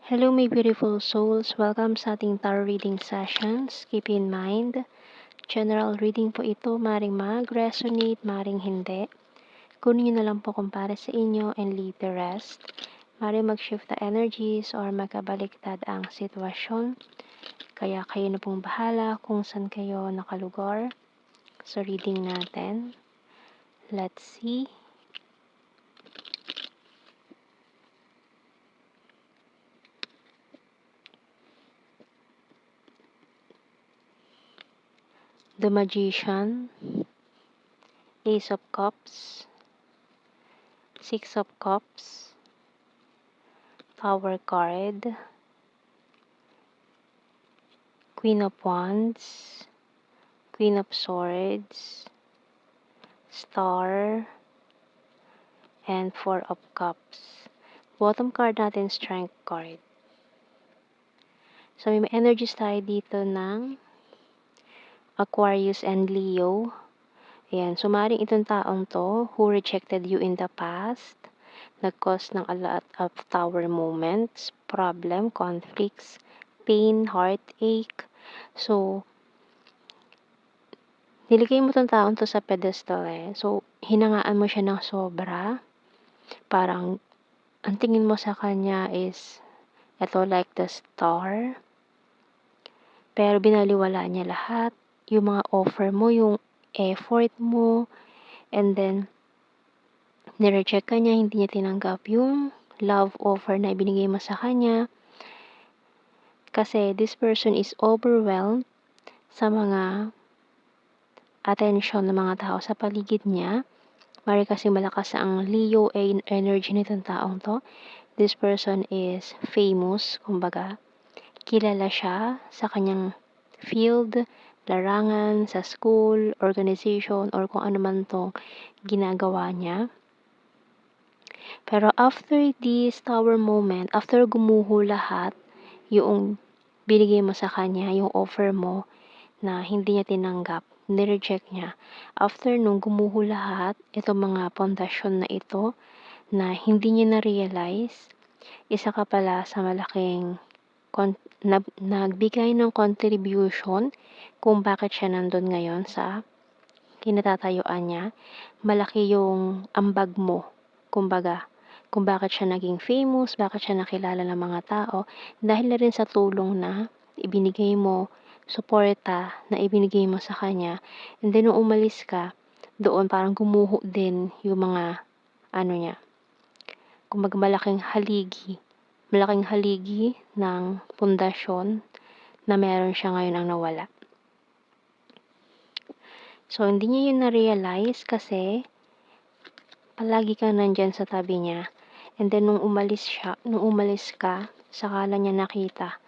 Hello, my beautiful souls. Welcome sa ating tarot reading sessions. Keep in mind, general reading po ito. Maring mag-resonate, maring hindi. Kunin nyo na lang po kung para sa inyo and leave the rest. Maring mag-shift the energies or magkabaliktad ang sitwasyon. Kaya kayo na pong bahala kung saan kayo nakalugar sa reading natin. Let's see. The Magician, Ace of Cups, Six of Cups, Tower card, Queen of Wands, Queen of Swords, Star, and Four of Cups. Bottom card natin, Strength card. So, may energies tayo dito ng Aquarius and Leo. Ayan, so maaaring itong taong to who rejected you in the past, nag-cause ng a lot of tower moments, problem, conflicts, pain, heartache. So, niligay mo tong taong to sa pedestal eh. So, hinangaan mo siya ng sobra. Parang, ang tingin mo sa kanya is, ito like the star. Pero binaliwala niya lahat. Yung mga offer mo, yung effort mo, and then, nireject ka niya, hindi niya tinanggap yung love offer na ibinigay mo sa kanya. Kasi this person is overwhelmed sa mga attention ng mga tao sa paligid niya. Mari kasi malakas ang Leo energy nitong taong to. This person is famous, kumbaga. Kilala siya sa kanyang field, larangan, sa school, organization, or kung ano man tong ginagawa niya. Pero after this tower moment, after gumuho lahat, yung binigay mo sa kanya, yung offer mo na hindi niya tinanggap, nireject niya. After nung gumuho lahat, itong mga pundasyon na ito, na hindi niya na-realize, isa ka pala sa malaking nagbigay ng contribution kung bakit siya nandun ngayon sa kinatatayuan niya. Malaki yung ambag mo, kumbaga, kung bakit siya naging famous, bakit siya nakilala ng mga tao, dahil na rin sa tulong na ibinigay mo, suporta na ibinigay mo sa kanya. And then, nung umalis ka, doon parang gumuho din yung mga, niya, kumbaga malaking haligi ng pundasyon na meron siya ngayon ang nawala. So, hindi niya yun na-realize kasi palagi kang nandyan sa tabi niya. And then, nung umalis ka, saka lang niya nakita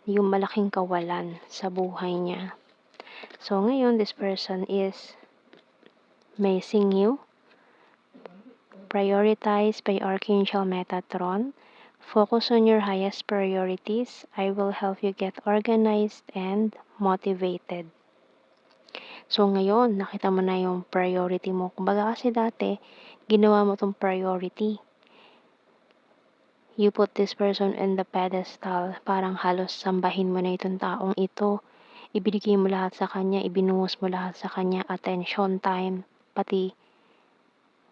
yung malaking kawalan sa buhay niya. So, ngayon, this person is missing you. Prioritized by Archangel Metatron. Focus on your highest priorities. I will help you get organized and motivated. So, ngayon, nakita mo na yung priority mo. Kumbaga kasi dati, ginawa mo tong priority. You put this person in the pedestal. Parang halos sambahin mo na itong taong ito. Ibinigay mo lahat sa kanya, ibinuhos mo lahat sa kanya, attention, time, pati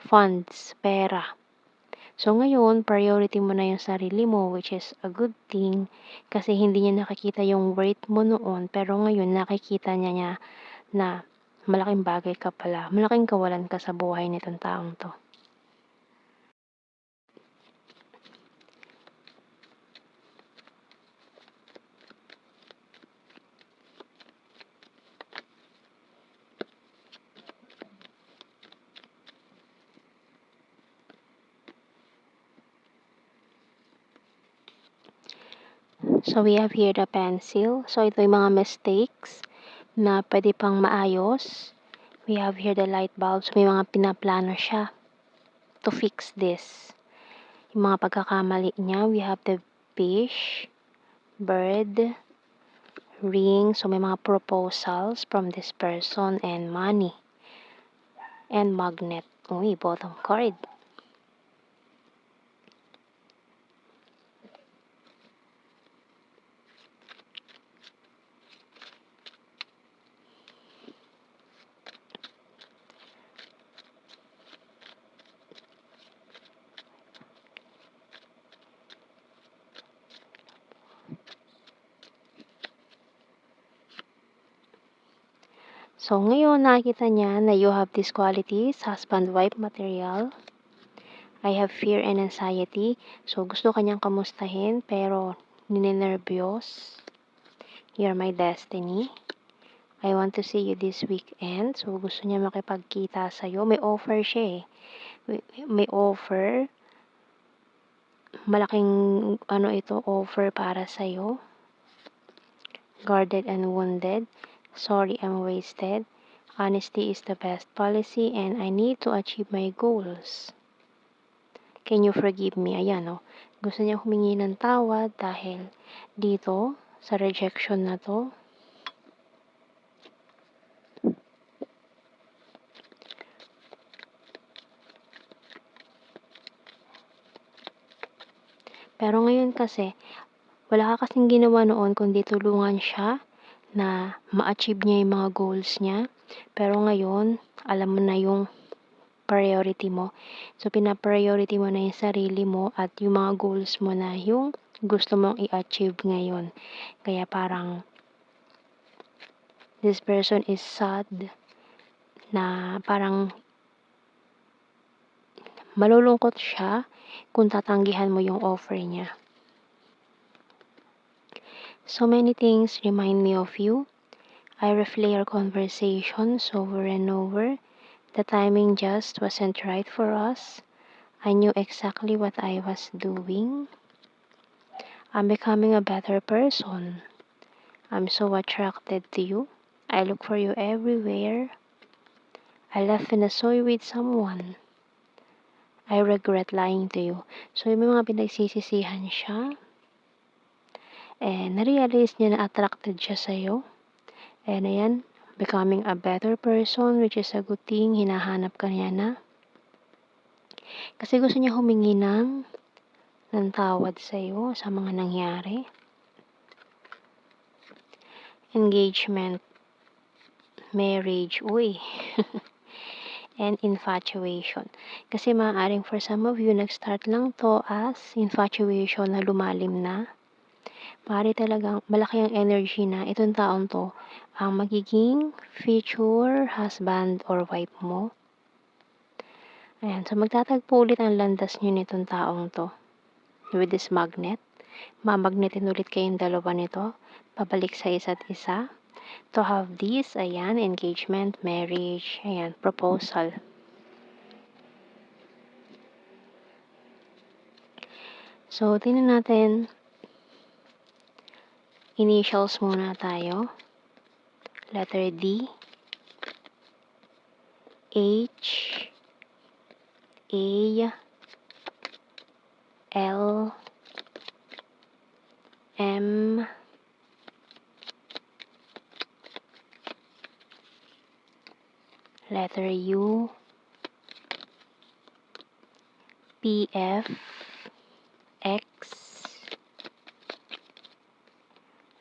funds, pera. So, ngayon, priority mo na yung sarili mo, which is a good thing, kasi hindi niya nakikita yung worth mo noon, pero ngayon, nakikita niya na malaking bagay ka pala, malaking kawalan ka sa buhay nitong taong to. So, we have here the pencil. So, ito yung mga mistakes na pwede pang maayos. We have here the light bulb. So, may mga pinaplano siya to fix this. Yung mga pagkakamali niya, we have the fish, bird, ring. So, may mga proposals from this person and money. And magnet. Uy, bottom card. So, ngayon nakita niya na you have these qualities, husband-wife material. I have fear and anxiety. So, gusto kanyang kamustahin pero ninenervyos. You're my destiny. I want to see you this weekend. So, gusto niya makipagkita sa'yo. May offer siya eh. May offer. Malaking offer para sa'yo. Guarded and wounded. Sorry, I'm wasted. Honesty is the best policy and I need to achieve my goals. Can you forgive me? Ayan, oh. Gusto niya humingi ng tawad dahil dito, sa rejection na to. Pero ngayon kasi, wala ka kasing ginawa noon kundi tulungan siya na ma-achieve niya yung mga goals niya. Pero ngayon, alam mo na yung priority mo. So, pina-priority mo na yung sarili mo at yung mga goals mo na yung gusto mong i-achieve ngayon. Kaya parang, this person is sad na parang malulungkot siya kung tatanggihan mo yung offer niya. So many things remind me of you. I replay our conversations over and over. The timing just wasn't right for us. I knew exactly what I was doing. I'm becoming a better person. I'm so attracted to you. I look for you everywhere. I left and saw you with someone. I regret lying to you. So, yung mga pinagsisisihan siya. And na-realize niya na attracted siya sa'yo. And ayan, becoming a better person, which is a good thing. Hinahanap ka niya na. Kasi gusto niya humingi ng tawad sa'yo sa mga nangyari. Engagement, marriage, uy. And infatuation. Kasi maaaring for some of you, nag-start lang to as infatuation na lumalim na. Maaari talagang malaki ang energy na itong taong to ang magiging future husband or wife mo. Ayan, so magtatagpo ulit ang landas nyo nitong taong to. With this magnet. Mamagnetin ulit kayong dalawa nito. Pabalik sa isa't isa. To have this, ayan, engagement, marriage, ayan, proposal. So, tingnan natin. Initials muna tayo. Letter D. H. A. L. M. Letter U. P. F. X.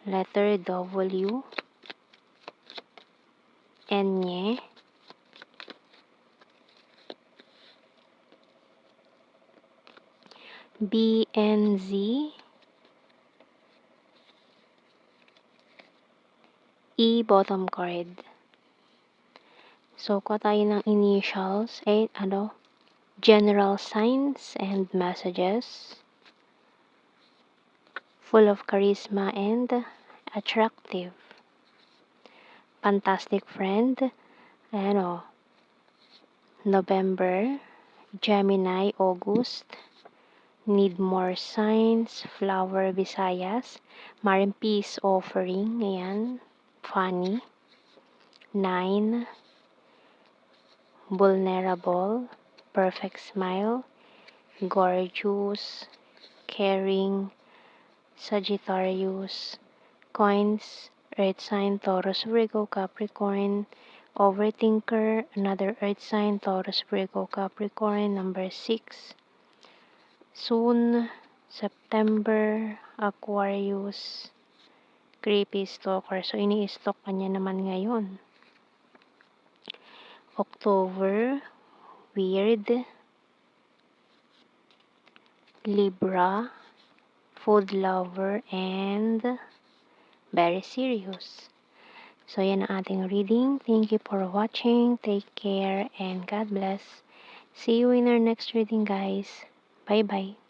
Letter W. N. B. N. Z. E. Bottom card. So, kuha tayo ng initials. General signs and messages. Full of charisma and attractive. Fantastic friend. November. Gemini, August. Need more signs. Flower, Visayas. Maring peace offering. Ayan. Funny. 9. Vulnerable. Perfect smile. Gorgeous. Caring. Sagittarius. Coins. Earth sign, Taurus, Virgo, Capricorn. Overthinker. Another earth sign, Taurus, Virgo, Capricorn. Number 6. Soon. September. Aquarius. Creepy stalker. So, ini-stalk ka niya naman ngayon. October. Weird. Libra. Food lover. And very serious. So, yan ang ating reading. Thank you for watching. Take care and God bless. See you in our next reading, guys. Bye-bye.